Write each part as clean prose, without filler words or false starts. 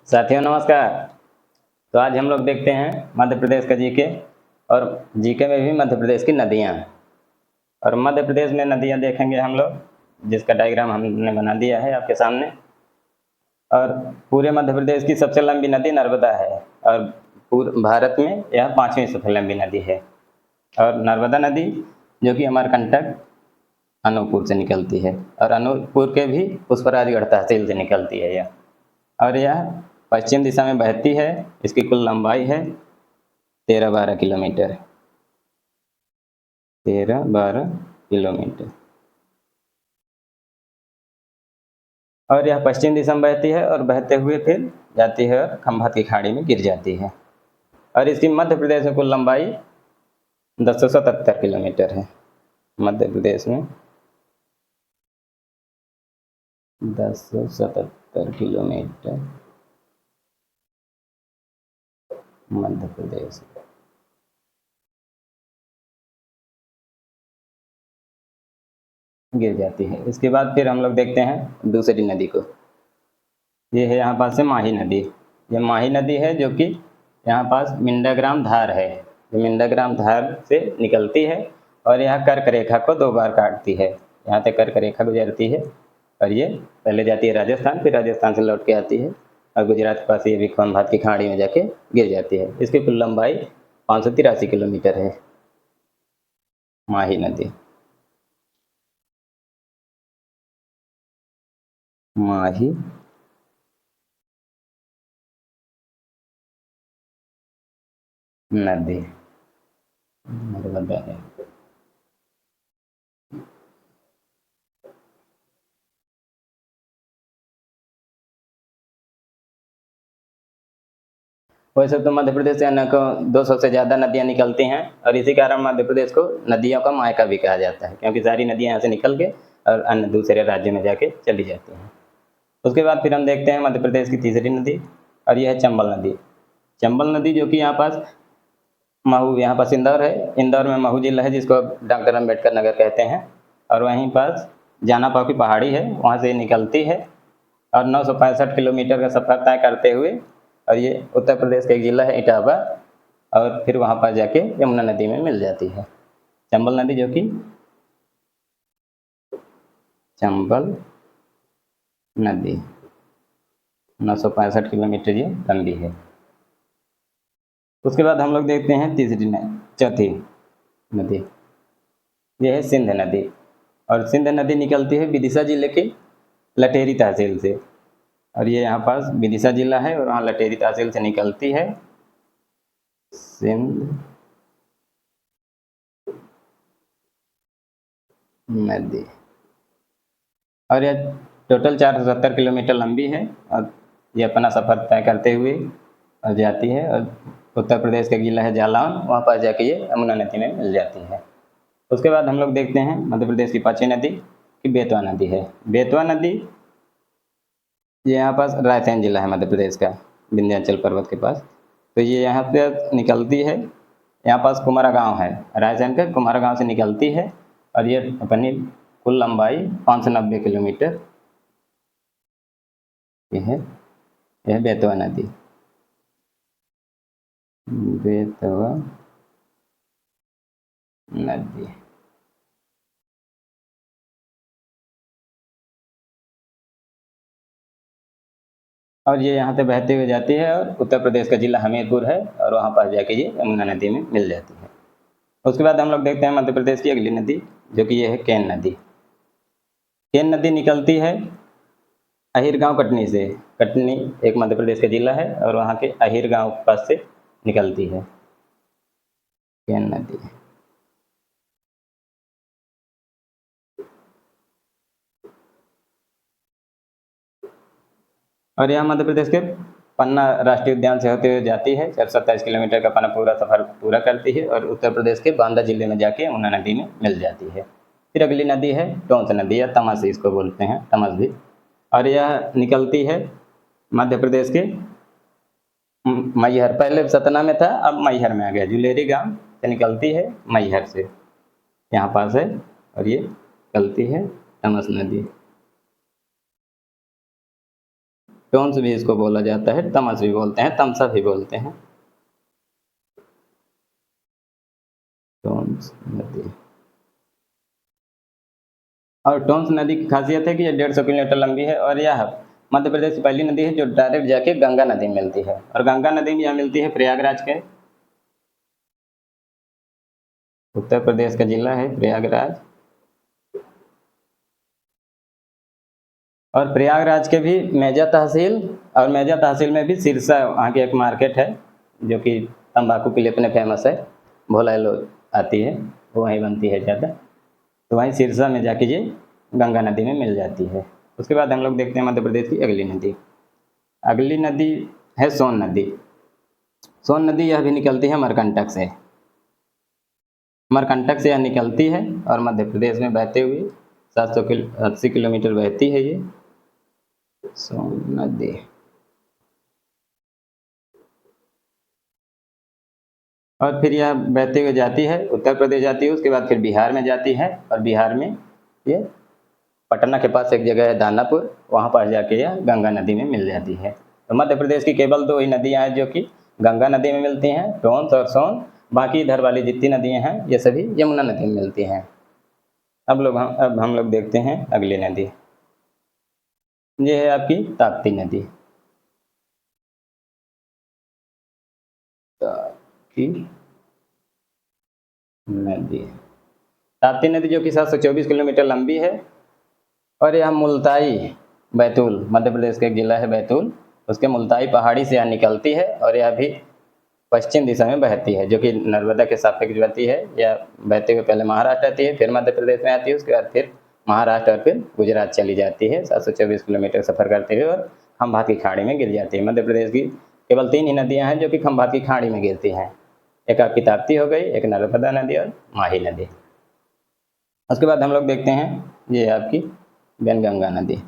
साथियों नमस्कार। तो आज हम लोग देखते हैं मध्य प्रदेश का जीके, और जीके में भी मध्य प्रदेश की नदियाँ। और मध्य प्रदेश में नदियाँ देखेंगे हम लोग, जिसका डायग्राम हमने बना दिया है आपके सामने। और पूरे मध्य प्रदेश की सबसे लंबी नदी नर्मदा है, और पूरे भारत में यह 5वीं सबसे लंबी नदी है। और नर्मदा नदी जो कि अमरकंटक अनूपपुर से निकलती है, और अनूपपुर के भी पुष्पराजगढ़ तहसील से निकलती है यह। और यह पश्चिम दिशा में बहती है। इसकी कुल लंबाई है 13-12 किलोमीटर। 13-12 किलोमीटर। और यह पश्चिम दिशा में बहती है, और बहते हुए फिर जाती है और खंभात की खाड़ी में गिर जाती है। और इसकी मध्य प्रदेश में कुल लंबाई 1077 किलोमीटर है। मध्य प्रदेश में 1077 किलोमीटर मध्य प्रदेश गिर जाती है। इसके बाद फिर हम लोग देखते हैं दूसरी नदी को। ये है यहाँ पास से माही नदी। ये माही नदी है जो कि यहाँ पास मिंडाग्राम धार है। ये मिंडाग्राम धार से निकलती है, और यह कर्क रेखा को 2 बार काटती है। यहाँ से कर्क रेखा गुजरती है, और ये पहले जाती है राजस्थान, फिर राजस्थान से लौट के आती है, और गुजरात के पास ये भी खंभात की खाड़ी में जाके गिर जाती है। इसकी कुल लंबाई 583 किलोमीटर है माही नदी। माही नदी नर्मदा है। वैसे तो मध्य प्रदेश से अनेकों 200 से ज़्यादा नदियाँ निकलती हैं, और इसी कारण मध्य प्रदेश को नदियों का मायका भी कहा जाता है, क्योंकि सारी नदियाँ यहाँ से निकल के और अन्य दूसरे राज्यों में जाके चली जाती हैं। उसके बाद फिर हम देखते हैं मध्य प्रदेश की तीसरी नदी, और यह है चंबल नदी। चंबल नदी जो कि यहाँ पास महू, यहाँ पास इंदौर है, इंदौर में महू जिला है, जिसको डॉक्टर अम्बेडकर नगर कहते हैं। और वहीं पास जानापाव की पहाड़ी है, वहाँ से निकलती है, और 965 किलोमीटर का सफ़र तय करते हुए, और ये उत्तर प्रदेश का एक जिला है इटावा, और फिर वहाँ पर जाके यमुना नदी में मिल जाती है। चंबल नदी जो कि चंबल नदी 965 किलोमीटर ये लंबी है। उसके बाद हम लोग देखते हैं चौथी नदी। यह है सिंध नदी, और सिंध नदी निकलती है विदिशा जिले के लटेरी तहसील से। और ये यहाँ पास विदिशा जिला है, और वहाँ लटेरी तहसील से निकलती है सिंध नदी। और यह टोटल 470 किलोमीटर लंबी है, और ये अपना सफ़र तय करते हुए और जाती है, और उत्तर प्रदेश का जिला है जालौन, वहाँ पर जाके ये यमुना नदी में मिल जाती है। उसके बाद हम लोग देखते हैं मध्य प्रदेश की 5वीं नदी की बेतवा नदी है। बेतवा नदी ये यहाँ पास रायसेन जिला है मध्य प्रदेश का, विंध्याचल पर्वत के पास। तो ये यहाँ पे निकलती है, यहाँ पास कुमारा गांव है, रायसेन के कुमारा गांव से निकलती है, और ये अपनी कुल लंबाई 590 किलोमीटर यह बेतवा नदी। बेतवा नदी और ये यहाँ से बहते हुए जाती है, और उत्तर प्रदेश का जिला हमीरपुर है, और वहाँ पास जाके ये यमुना नदी में मिल जाती है। उसके बाद हम लोग देखते हैं मध्य प्रदेश की अगली नदी, जो कि ये है केन नदी। केन नदी निकलती है अहिर गांव कटनी से। कटनी एक मध्य प्रदेश का जिला है, और वहाँ के अहिर गांव के पास से निकलती है केन नदी। और यह मध्य प्रदेश के पन्ना राष्ट्रीय उद्यान से होते हुए जाती है। 427 किलोमीटर का अपना पूरा सफर पूरा करती है, और उत्तर प्रदेश के बांदा जिले में जाके यमुना नदी में मिल जाती है। फिर अगली नदी है टोंस नदी, या तमस इसको बोलते हैं, तमस भी। और यह निकलती है मध्य प्रदेश के मैहर, पहले सतना में था, अब मैहर में आ गया। जुलेरी गांव से निकलती है, मैहर से यहाँ पास है, और ये निकलती है तमस नदी। टोंस भी इसको बोला जाता है, तमस भी बोलते हैं, तमसा भी बोलते हैं। टोंस नदी। और टोंस नदी की खासियत है कि ये 150 किलोमीटर लंबी है और यह मध्य प्रदेश की पहली नदी है जो डायरेक्ट जाके गंगा नदी में मिलती है। और गंगा नदी में यह मिलती है प्रयागराज के, उत्तर प्रदेश का जिला है प्रयागराज। और प्रयागराज के भी मेजा तहसील, और मेजा तहसील में भी सिरसा वहाँ की एक मार्केट है जो कि तंबाकू के लिए अपने फेमस है, भोला लोग आती है, वो वहीं बनती है ज़्यादा। तो वहीं सिरसा में जाके ये गंगा नदी में मिल जाती है। उसके बाद हम लोग देखते हैं मध्य प्रदेश की अगली नदी। अगली नदी है सोन नदी। सोन नदी यह भी निकलती है मरकंटक से। मरकंटक से यह निकलती है और मध्य प्रदेश में बहते हुए 780 किलोमीटर बहती है ये सोन नदी। और फिर यह बहते हुए जाती है उत्तर प्रदेश जाती है, उसके बाद फिर बिहार में जाती है और बिहार में ये पटना के पास एक जगह है दानापुर, वहाँ पर जाके यह गंगा नदी में मिल जाती है। तो मध्य प्रदेश की केवल दो ही नदियाँ हैं जो कि गंगा नदी में मिलती हैं, टोंस और सोन। बाकी इधर वाली जितनी नदियाँ हैं ये सभी यमुना नदी में मिलती हैं। अब हम लोग देखते हैं अगली नदी। ये है आपकी ताप्ती नदी। ताप्ती नदी, ताप्ती नदी जो कि 724 किलोमीटर लंबी है और यह मुल्ताई बैतूल, मध्य प्रदेश का एक जिला है बैतूल, उसके मुल्ताई पहाड़ी से यह निकलती है और यह भी पश्चिम दिशा में बहती है जो कि नर्मदा के सापेक्ष बहती है। यह बहते हुए पहले महाराष्ट्र आती है, फिर मध्य प्रदेश में आती है, उसके बाद फिर महाराष्ट्र और फिर गुजरात चली जाती है 724 किलोमीटर सफ़र करते हुए और खंभात की खाड़ी में गिर जाती है। मध्य प्रदेश की केवल 3 ही नदियाँ हैं जो कि खंभात की खाड़ी में गिरती हैं। एक आपकी ताप्ती हो गई, एक नर्मदा नदी और माही नदी। उसके बाद हम लोग देखते हैं ये आपकी वैनगंगा नदी।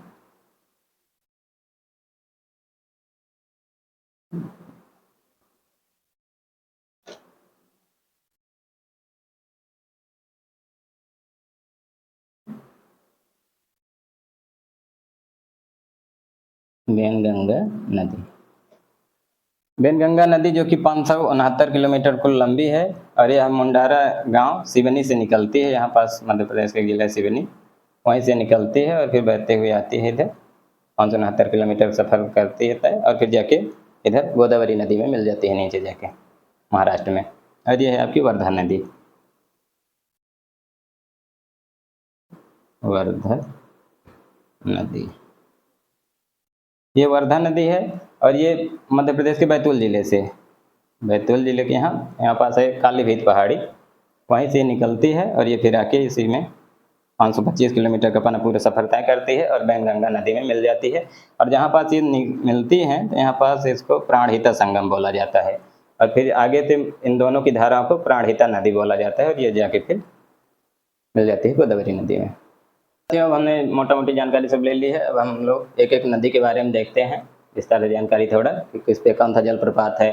वैनगंगा नदी, वैनगंगा नदी जो कि 569 किलोमीटर कुल लंबी है और यह मुंडारा गांव सिवनी से निकलती है, यहाँ पास मध्य प्रदेश के जिला सिवनी, वहीं से निकलती है और फिर बहते हुए आती है इधर 569 किलोमीटर सफ़र करती है तय और फिर जाके इधर गोदावरी नदी में मिल जाती है नीचे जाके महाराष्ट्र में। और ये है आपकी वर्धा नदी। वर्धा नदी, ये वर्धा नदी है और ये मध्य प्रदेश के बैतूल ज़िले से, बैतूल ज़िले के यहाँ पास है कालीभीत पहाड़ी, वहीं से निकलती है और ये फिर आके इसी में 525 किलोमीटर का अपना पूरा सफ़र तय करती है और वैनगंगा नदी में मिल जाती है। और जहाँ पास ये मिलती हैं तो यहाँ पास इसको प्राणहिता संगम बोला जाता है और फिर आगे से इन दोनों की धाराओं को प्राणहिता नदी बोला जाता है और ये जाके फिर मिल जाती है गोदावरी नदी में। अब हमने मोटा मोटी जानकारी सब ले ली है, अब हम लोग एक एक नदी के बारे में देखते हैं विस्तार से जानकारी थोड़ा कि किस पे कौन सा जलप्रपात है,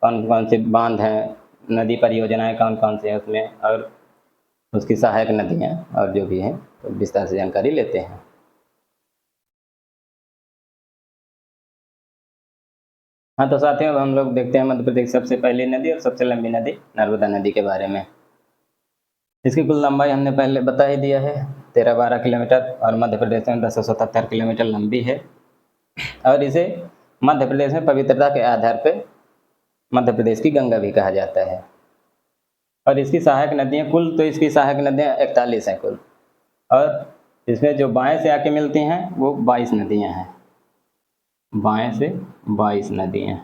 कौन कौन से बांध हैं, नदी परियोजनाएं कौन कौन से हैं उसमें और उसकी सहायक नदियाँ और जो भी हैं तो विस्तार से जानकारी लेते हैं। हाँ तो साथियों अब हम लोग देखते हैं मध्य प्रदेश की सबसे पहली नदी और सबसे लंबी नदी नर्मदा नदी के बारे में। इसकी कुल लंबाई हमने पहले बता ही दिया है 13-12 किलोमीटर और मध्य प्रदेश में 1077 किलोमीटर लंबी है और इसे मध्य प्रदेश में पवित्रता के आधार पर मध्य प्रदेश की गंगा भी कहा जाता है। और इसकी सहायक नदियाँ कुल, तो इसकी सहायक नदियाँ 41 हैं कुल और इसमें जो बाएं से आके मिलती हैं वो 22 नदियाँ हैं, बाएं से 22 नदियाँ,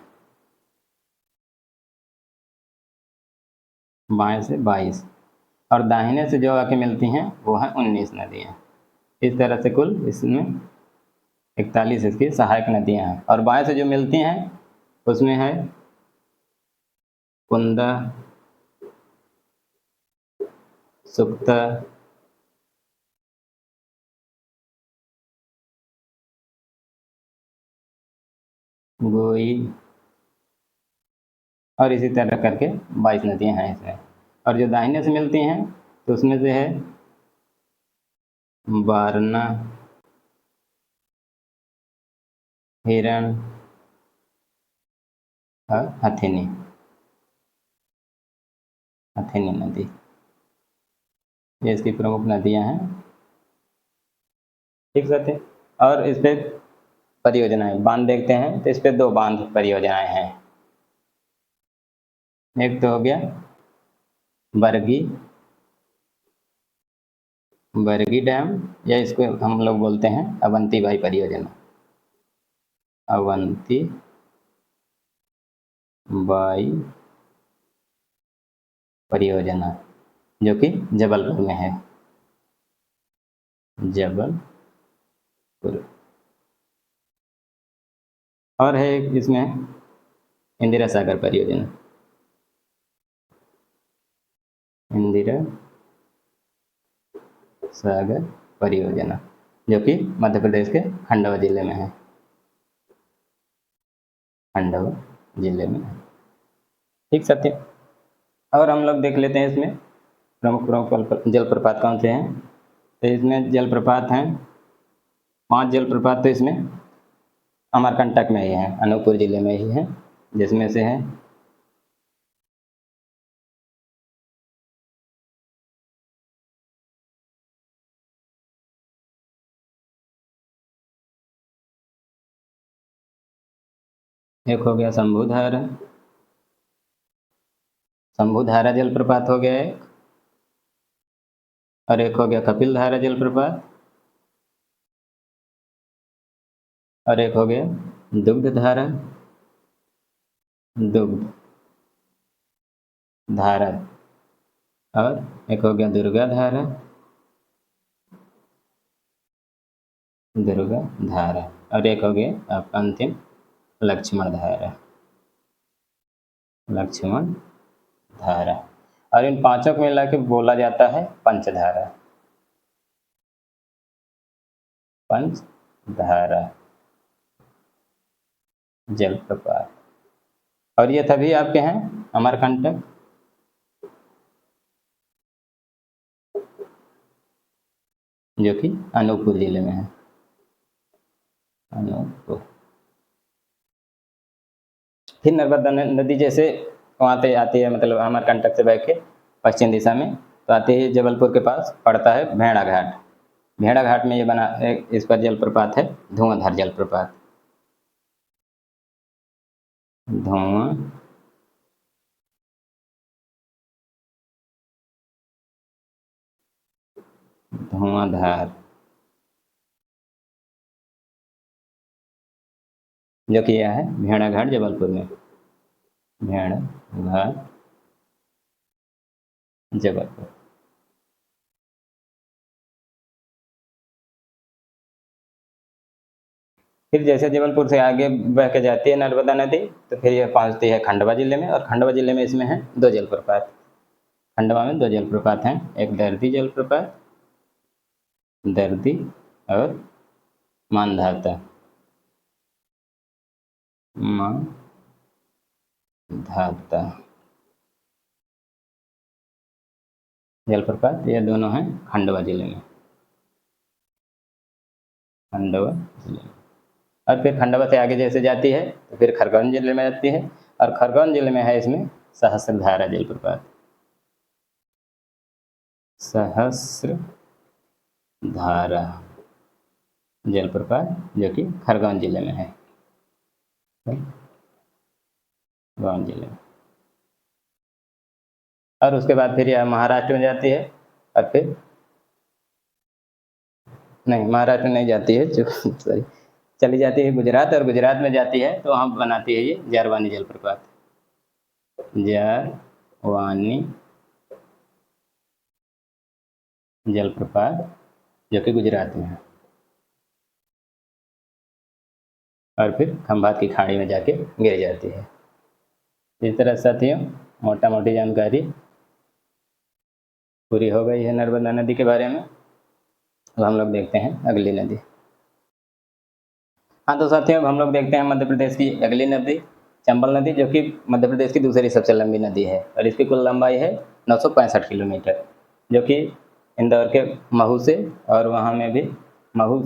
बाएं से 22 और दाहिने से जो आके मिलती हैं वो हैं 19 नदियाँ। इस तरह से कुल इसमें 41 इसकी सहायक नदियाँ हैं और बाएं से जो मिलती हैं उसमें है कुंदा, सुक्ता, गोई और इसी तरह करके 22 नदियाँ हैं इसमें। और जो दाहिने से मिलती हैं तो उसमें से है वारणा, हिरण और हथिनी, हथिनी नदी, ये इसकी प्रमुख नदियां हैं। ठीक साथी, और इस पे परियोजनाएं, बांध देखते हैं तो इस पे 2 बांध परियोजनाएं हैं। एक तो हो गया बरगी, बरगी डैम, या इसको हम लोग बोलते हैं अवंती बाई परियोजना, अवंती बाई परियोजना, जो कि जबलपुर में है, जबलपुर। और है एक इसमें इंदिरा सागर परियोजना, इंदिरा सागर परियोजना, जो कि मध्य प्रदेश के खंडवा जिले में है, खंडवा जिले में है। ठीक सत्य, और हम लोग देख लेते हैं इसमें प्रमुख जलप्रपात कौन से हैं। तो इसमें जलप्रपात हैं 5 जलप्रपात, तो इसमें अमरकंटक में ही है, अनूपपुर जिले में ही है, जिसमें से है एक हो गया शंभुधारा, शंभुधारा जलप्रपात हो गया एक, और एक हो गया कपिलधारा जलप्रपात, और एक हो गया दुग्धधारा, दुग्ध धारा, और एक हो गया दुर्गा धारा, दुर्गा धारा, और एक हो गया आपका अंतिम लक्ष्मण धारा, लक्ष्मण धारा। और इन 5 को मिला के बोला जाता है पंचधारा, पंचधारा जलप्रपात। और ये तभी आपके हैं अमरकंटक, जो कि अनूपपुर जिले में है, अनूपपुर। फिर नर्मदा नदी जैसे वहाँ पे आती है, मतलब अमरकंटक से बह के पश्चिम दिशा में, तो आती है जबलपुर के पास पड़ता है भेड़ा घाट, भेड़ा घाट में ये बना इस पर जलप्रपात है धुआंधार जलप्रपात, धुआंधार, जो कि यह है भेड़ाघाट जबलपुर में, भेड़ाघाट जबलपुर। फिर जैसे जबलपुर से आगे बह के जाती है नर्मदा नदी, तो फिर यह पहुँचती है खंडवा जिले में, और खंडवा जिले में इसमें है 2 जलप्रपात, खंडवा में 2 जलप्रपात हैं, एक दर्दी जलप्रपात, दर्दी, और मानधाता, मानधाता जलप्रपात, ये दोनों हैं खंडवा जिले में, खंडवा जिले में। और फिर खंडवा से आगे जैसे जाती है तो फिर खरगोन जिले में जाती है, और खरगोन जिले में है इसमें सहस्त्रधारा जलप्रपात, सहस्त्रधारा जलप्रपात, जो कि खरगोन जिले में है, खरगोन जिले में। और उसके बाद फिर यह महाराष्ट्र में जाती है, और फिर नहीं, महाराष्ट्र में नहीं जाती है, सॉरी, चली जाती है गुजरात, और गुजरात में जाती है तो वहाँ बनाती है ये जारवानी जलप्रपात, जारवानी जलप्रपात, जो कि गुजरात में है, और फिर खंभात की खाड़ी में जाके गिर जाती है। इस तरह साथियों मोटा मोटी जानकारी पूरी हो गई है नर्मदा नदी के बारे में। अब हम लोग देखते हैं अगली नदी। हाँ तो साथियों अब हम लोग देखते हैं मध्य प्रदेश की अगली नदी चंबल नदी, जो कि मध्य प्रदेश की दूसरी सबसे लंबी नदी है, और इसकी कुल लंबाई है 965 किलोमीटर, जो कि इंदौर के महू से, और वहाँ में भी महू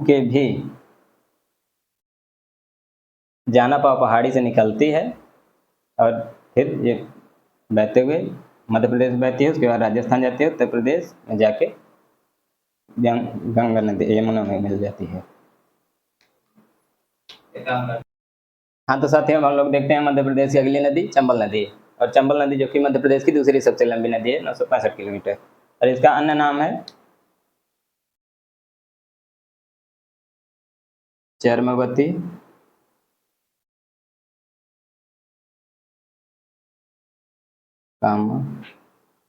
के भी जानापा पहाड़ी से निकलती है और फिर ये बहते हुए मध्य प्रदेश बहती है, उसके बाद राजस्थान जाती है, उत्तर प्रदेश में जाके गंगा नदी यमुना में मिल जाती है। हाँ तो साथियों हम लोग देखते हैं मध्य प्रदेश की अगली नदी चंबल नदी, और चंबल नदी जो कि मध्य प्रदेश की दूसरी सबसे लंबी नदी है, 965 किलोमीटर, और इसका अन्य नाम है चर्मवती,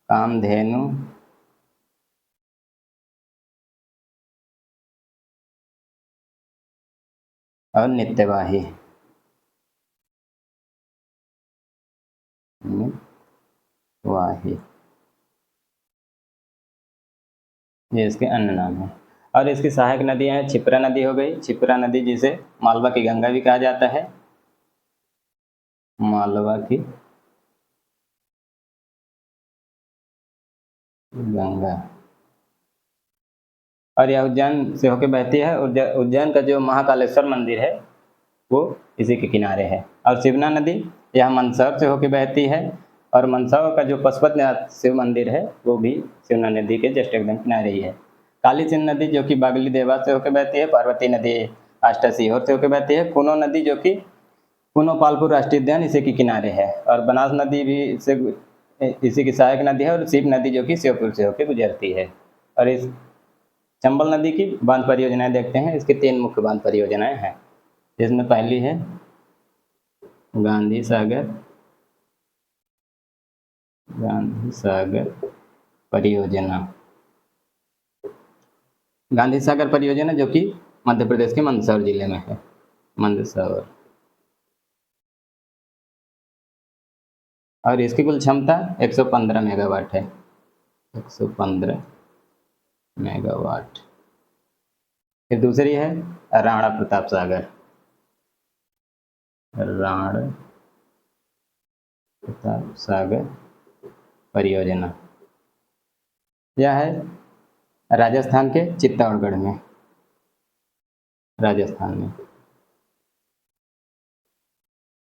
कामधेनु, और नित्यवाही। ये इसके अन्य नाम है। और इसकी सहायक नदियां हैं, क्षिप्रा नदी हो गई, क्षिप्रा नदी जिसे मालवा की गंगा भी कहा जाता है, मालवा की गंगा, और यह उज्जैन से होकर बहती है। उज्जैन का जो महाकालेश्वर मंदिर है वो इसी के किनारे है। और शिवना नदी यह मंदसौर से होकर बहती है, और मंदसौर का जो पशुपतिनाथ शिव मंदिर है वो भी शिवना नदी के जस्ट एकदम किनारे ही है। काली सिंध नदी जो कि बागली देवास से होकर बहती है, पार्वती नदी आष्टा सीहोर से होकर बहती है, कुनो नदी जो कि कुनो पालपुर राष्ट्रीय उद्यान इसी के किनारे है, और बनास नदी भी इसी की सहायक नदी है, और सीप नदी जो कि श्योपुर से होकर गुजरती है। और इस चंबल नदी की बांध परियोजनाएं देखते हैं। इसकी 3 मुख्य बांध परियोजनाएं हैं, जिसमें पहली है गांधी सागर परियोजना। गांधी सागर परियोजना जो कि मध्य प्रदेश के मंदसौर जिले में है, मंदसौर, और इसकी कुल क्षमता 115 मेगावाट है, 115 मेगावाट। फिर दूसरी है राणा प्रताप सागर, राणा प्रताप सागर परियोजना। यह है राजस्थान के चित्तौड़गढ़ में, राजस्थान में,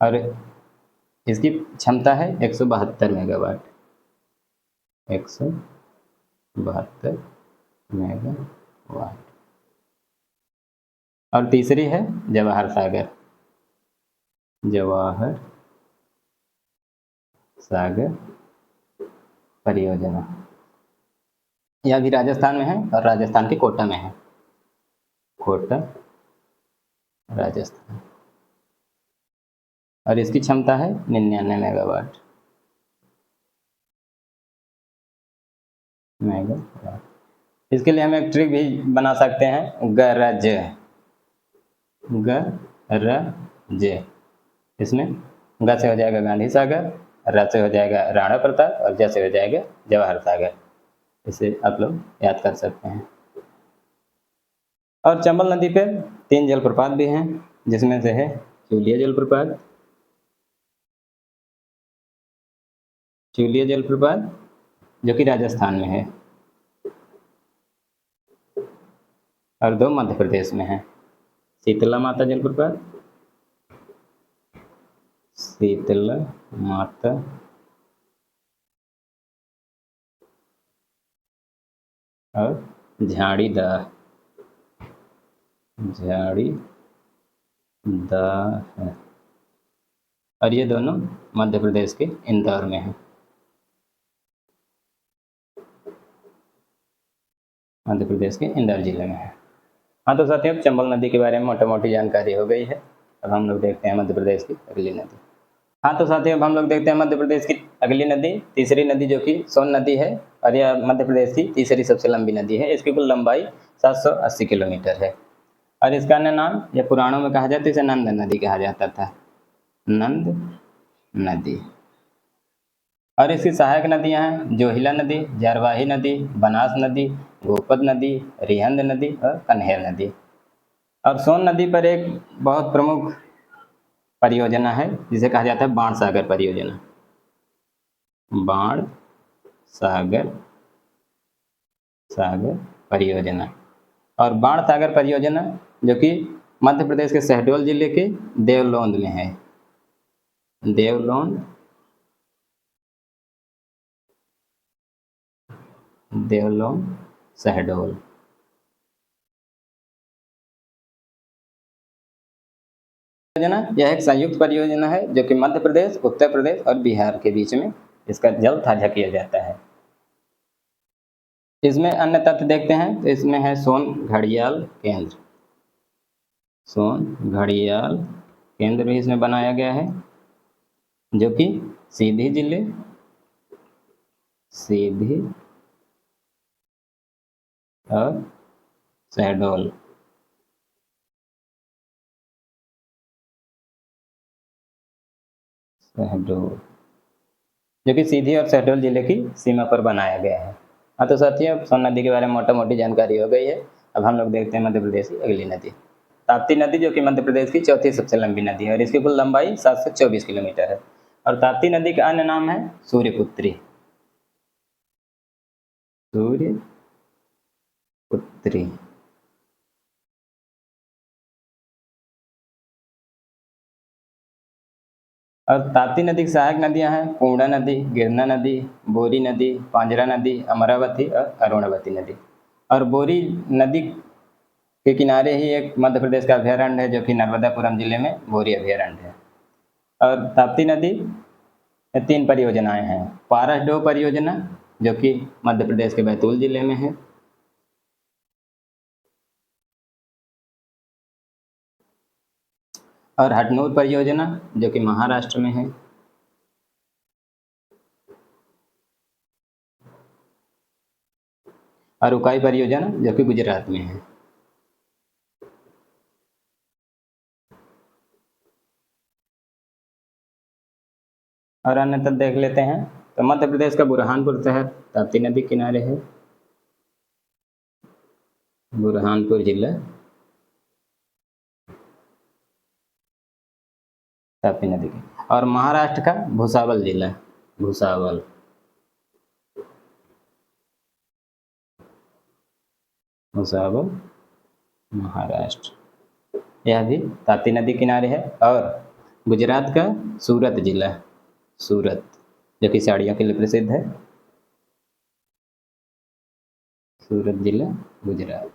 और इसकी क्षमता है 172 मेगावाट, 172 मेगावाट। और तीसरी है जवाहर सागर परियोजना। यह भी राजस्थान में है, और राजस्थान के कोटा में है, कोटा राजस्थान, और इसकी क्षमता है 99 मेगावाट। इसके लिए हम एक ट्रिक भी बना सकते हैं, गरज, इसमें ग से हो जाएगा गांधी सागर, र से हो जाएगा राणा प्रताप, और ज से हो जाएगा जवाहर सागर। इसे आप लोग याद कर सकते हैं। और चंबल नदी पे 3 जलप्रपात भी हैं, जिसमें से है चूलिया जलप्रपात जो कि राजस्थान में है, और 2 मध्य प्रदेश में है, शीतला माता जलप्रपात, शीतला माता और झाड़ीदाह है, और ये दोनों मध्य प्रदेश के इंदौर में है, मध्य प्रदेश के इंदौर जिले में है। हाँ तो साथियों, चंबल नदी के बारे में मोटा मोटी जानकारी हो गई है। अब हम लोग देखते हैं मध्य प्रदेश की अगली नदी। हाँ तो साथियों, अब हम लोग देखते हैं मध्य प्रदेश की अगली नदी, तीसरी नदी जो कि सोन नदी है, और यह मध्य प्रदेश की तीसरी सबसे लंबी नदी है। इसकी कुल लंबाई 780 किलोमीटर है, और इसका अन्य नाम यह पुराणों में कहा जाता है, इसे नंद नदी कहा जाता था, नंद नदी। और इसकी सहायक नदियां हैं जोहिला नदी, जारवाही नदी, बनास नदी, गोपद नदी, रिहंद नदी और कन्हेर नदी। और सोन नदी पर एक बहुत प्रमुख परियोजना है जिसे कहा जाता है बाण सागर परियोजना, बाण सागर परियोजना। और बाण सागर परियोजना जो कि मध्य प्रदेश के शहडोल जिले के देवलोन में है। देवलोन, देवलोन, शहडोल। परियोजना यह एक संयुक्त परियोजना है जो कि मध्य प्रदेश, उत्तर प्रदेश और बिहार के बीच में इसका जल साझा किया जाता है। इसमें अन्य तथ्य देखते हैं तो इसमें है सोन घड़ियाल केंद्र। सोन घड़ियाल केंद्र भी इसमें बनाया गया है जो कि सीधी जिले, सीधी और शहडोल, शहडोल जो कि सीधी और शहडोल जिले की सीमा पर बनाया गया है। हाँ तो साथियों, सोन नदी के बारे में मोटा मोटी जानकारी हो गई है। अब हम लोग देखते हैं मध्य प्रदेश की अगली नदी, ताप्ती नदी, जो कि मध्य प्रदेश की चौथी सबसे लंबी नदी है और इसकी कुल लंबाई 724 किलोमीटर है। और ताप्ती नदी का अन्य नाम है सूर्यपुत्री। सूर्यपुत्री। और ताप्ती नदी की सहायक नदियां हैं पूर्णा नदी, गिरना नदी, बोरी नदी, पांजरा नदी, अमरावती और अरुणवती नदी। और बोरी नदी के किनारे ही एक मध्य प्रदेश का अभयारण्य है जो कि नर्मदापुरम जिले में बोरी अभयारण्य है। और ताप्ती नदी में 3 परियोजनाएं हैं। पारस डोह परियोजना जो कि मध्य प्रदेश के बैतूल जिले में है। और हटनूर परियोजना जो कि महाराष्ट्र में है। और उकाई परियोजना जो कि गुजरात में है। और अन्य तक देख लेते हैं तो मध्य प्रदेश का बुरहानपुर शहर ताप्ती नदी किनारे है। बुरहानपुर जिला ताप्ती नदी के। और महाराष्ट्र का भुसावल जिला, भुसावल, भुसावल महाराष्ट्र, यह भी ताप्ती नदी किनारे है। और गुजरात का सूरत जिला, सूरत जो कि साड़ियों के लिए प्रसिद्ध है। सूरत जिला गुजरात,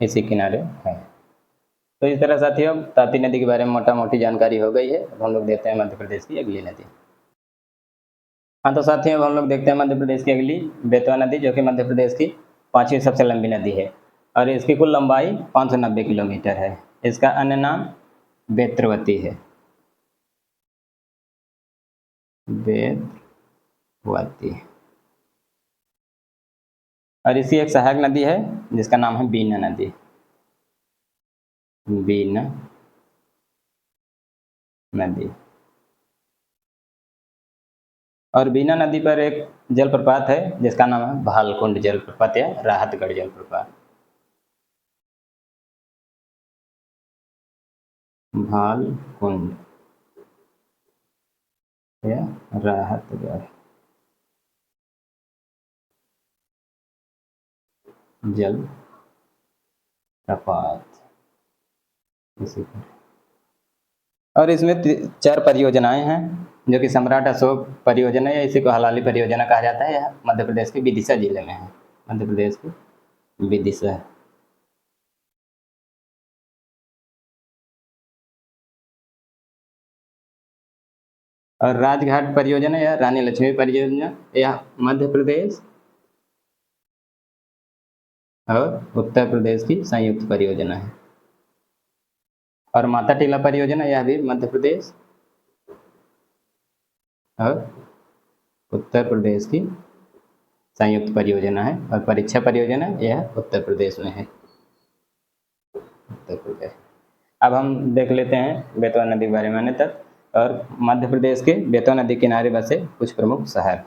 इसी किनारे है। तो इस तरह साथियों ताप्ती नदी के बारे में मोटा मोटी जानकारी हो गई है। अब हम लोग देखते हैं मध्य प्रदेश की अगली नदी। हाँ तो साथियों अब हम लोग देखते हैं मध्य प्रदेश की अगली बेतवा नदी जो कि मध्य प्रदेश की 5वीं सबसे लंबी नदी है और इसकी कुल लंबाई 590 किलोमीटर है। इसका अन्य नाम बेत्रवती है, बेत्रवती। और इसी एक सहायक नदी है जिसका नाम है बीना नदी, बीना नदी। और बीना नदी पर एक जलप्रपात है जिसका नाम है भालकुंड जलप्रपात या राहतगढ़ जलप्रपात। भालकुंड या राहतगढ़ जलप्रपात, इसी पर। और इसमें 4 परियोजनाएं हैं जो कि सम्राट अशोक परियोजना या इसी को हलाली परियोजना कहा जाता है। यह मध्य प्रदेश के विदिशा जिले में है, मध्य प्रदेश के विदिशा। और राजघाट परियोजना या रानी लक्ष्मी परियोजना यह मध्य प्रदेश और उत्तर प्रदेश की संयुक्त परियोजना है। और माता टीला परियोजना यह भी मध्य प्रदेश और उत्तर प्रदेश की संयुक्त परियोजना है। और परीक्षा परियोजना यह उत्तर प्रदेश में है, उत्तर प्रदेश। अब हम देख लेते हैं बेतवा नदी के बारे में अन्य तक। और मध्य प्रदेश के बेतवा नदी किनारे बसे कुछ प्रमुख शहर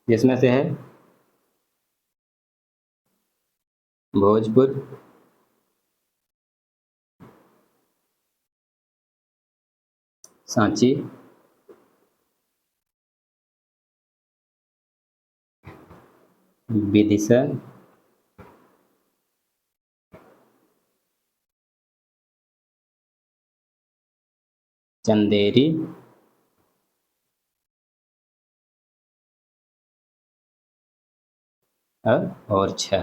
जिसमें से है भोजपुर, सांची, विदिशा, चंदेरी, और ओरछा।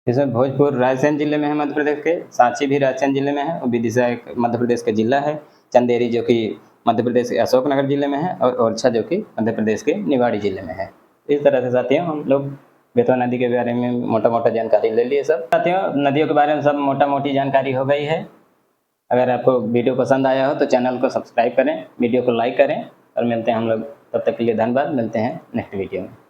इसमें भोजपुर रायसेन जिले में है मध्य प्रदेश के, सांची भी रायसेन जिले में है, और विदिशा एक मध्य प्रदेश का जिला है, चंदेरी जो कि मध्य प्रदेश के अशोकनगर जिले में है, और ओरछा जो कि मध्य प्रदेश के निवाड़ी जिले में है। इस तरह से साथियों हम लोग बेतवा नदी के बारे में मोटा मोटा जानकारी ले लिए। सब साथियों नदियों के बारे में सब मोटा मोटी जानकारी हो गई है। अगर आपको वीडियो पसंद आया हो तो चैनल को सब्सक्राइब करें, वीडियो को लाइक करें, और मिलते हैं हम लोग, तब तक के लिए धन्यवाद। मिलते हैं नेक्स्ट वीडियो में।